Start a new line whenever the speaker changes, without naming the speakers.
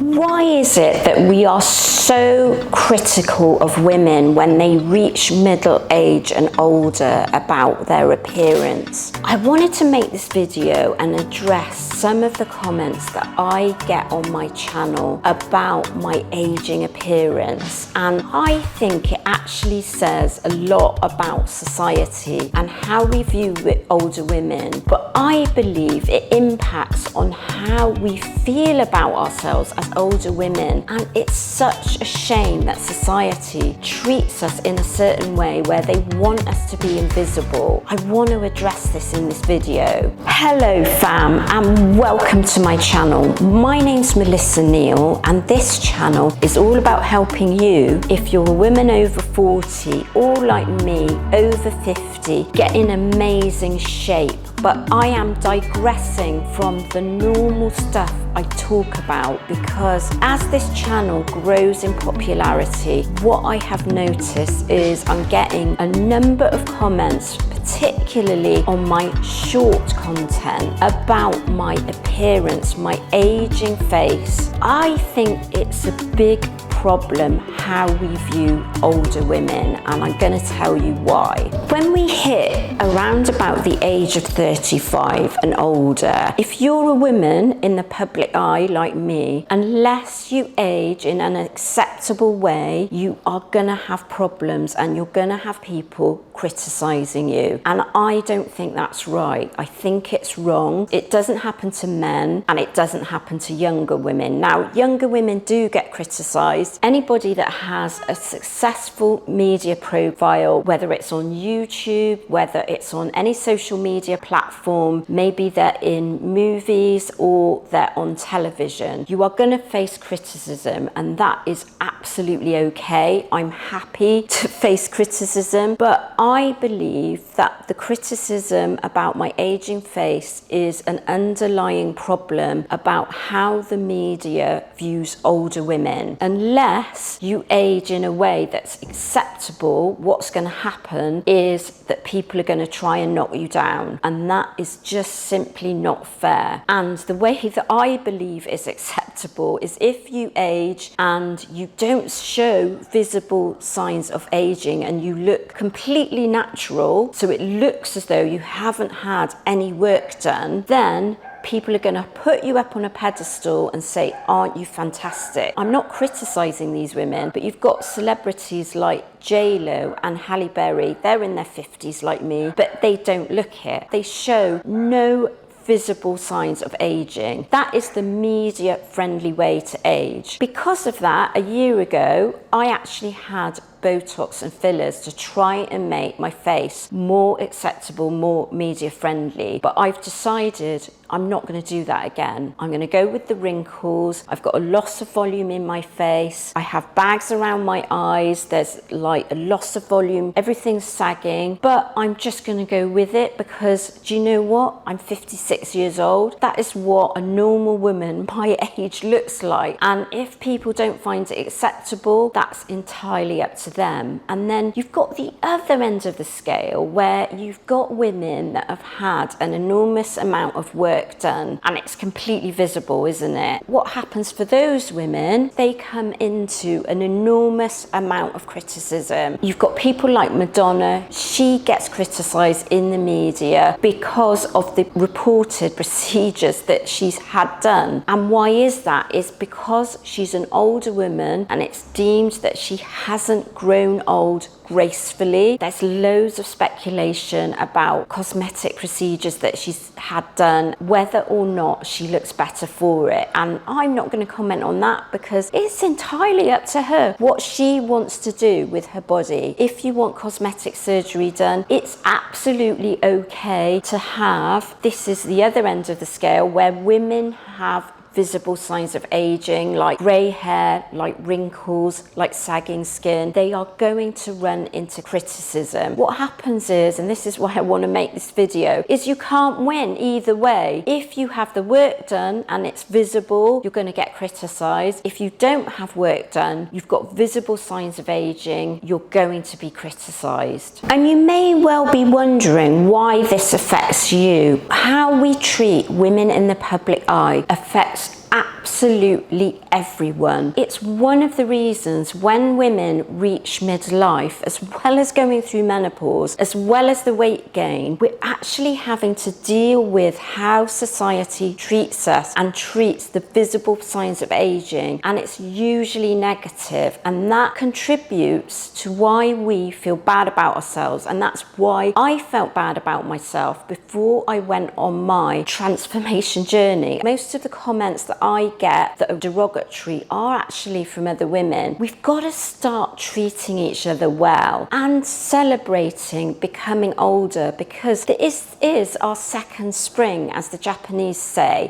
Why is it that we are so critical of women when they reach middle age and older about their appearance? I wanted to make this video and address some of the comments that I get on my channel about my aging appearance, and I think it actually says a lot about society and how we view older women, but I believe it impacts on how we feel about ourselves as older women. And it's such a shame that society treats us in a certain way where they want us to be invisible. I want to address this in this video. Hello fam, and welcome to my channel. My name's Melissa Neal, and this channel is all about helping you, if you're a woman over 40 or like me over 50, get in amazing shape. But I am digressing from the normal stuff I talk about, because as this channel grows in popularity, what I have noticed is I'm getting a number of comments, particularly on my short content, about my appearance, my aging face. I think it's a big problem how we view older women, and I'm going to tell you why. When we hit around about the age of 35 and older, if you're a woman in the public eye like me, unless you age in an acceptable way, you are going to have problems and you're going to have people criticizing you. And I don't think that's right. I think it's wrong. It doesn't happen to men, and it doesn't happen to younger women. Now, younger women do get criticized. Anybody that has a successful media profile, whether it's on YouTube, whether it's on any social media platform, maybe they're in movies or they're on television, you are going to face criticism, and that is absolutely okay. I'm happy to face criticism, but I believe that the criticism about my aging face is an underlying problem about how the media views older women. Unless you age in a way that's acceptable, what's going to happen is that people are going to try and knock you down, and that is just simply not fair. And the way that I believe is acceptable is if you age and you don't show visible signs of aging and you look completely natural, so it looks as though you haven't had any work done, then people are going to put you up on a pedestal and say, aren't you fantastic? I'm not criticizing these women, but you've got celebrities like J-Lo and Halle Berry. They're in their 50s like me, but they don't look it. They show no visible signs of aging. That is the media friendly way to age. Because of that, a year ago, I actually had Botox and fillers to try and make my face more acceptable, more media friendly. But I've decided I'm not going to do that again. I'm going to go with the wrinkles. I've got a loss of volume in my face. I have bags around my eyes. There's like a loss of volume. Everything's sagging, but I'm just going to go with it because do you know what? I'm 56 years old. That is what a normal woman my age looks like. And if people don't find it acceptable, that's entirely up to them. And then you've got the other end of the scale where you've got women that have had an enormous amount of work done, and it's completely visible, isn't it? What happens for those women? They come into an enormous amount of criticism. You've got people like Madonna. She gets criticized in the media because of the reported procedures that she's had done. And why is that? It's because she's an older woman and it's deemed that she hasn't grown old gracefully. There's loads of speculation about cosmetic procedures that she's had done, whether or not she looks better for it. And I'm not going to comment on that because it's entirely up to her what she wants to do with her body. If you want cosmetic surgery done, it's absolutely okay to have. This is the other end of the scale where women have visible signs of aging, like grey hair, like wrinkles, like sagging skin. They are going to run into criticism. What happens is, and this is why I want to make this video, is you can't win either way. If you have the work done and it's visible, you're going to get criticised. If you don't have work done, you've got visible signs of aging, you're going to be criticised. And you may well be wondering why this affects you. How we treat women in the public eye affects absolutely everyone. It's one of the reasons when women reach midlife, as well as going through menopause, as well as the weight gain, we're actually having to deal with how society treats us and treats the visible signs of aging, and it's usually negative, and that contributes to why we feel bad about ourselves. And that's why I felt bad about myself before I went on my transformation journey. Most of the comments that I get that are derogatory are actually from other women. We've got to start treating each other well and celebrating becoming older, because this is our second spring, as the Japanese say.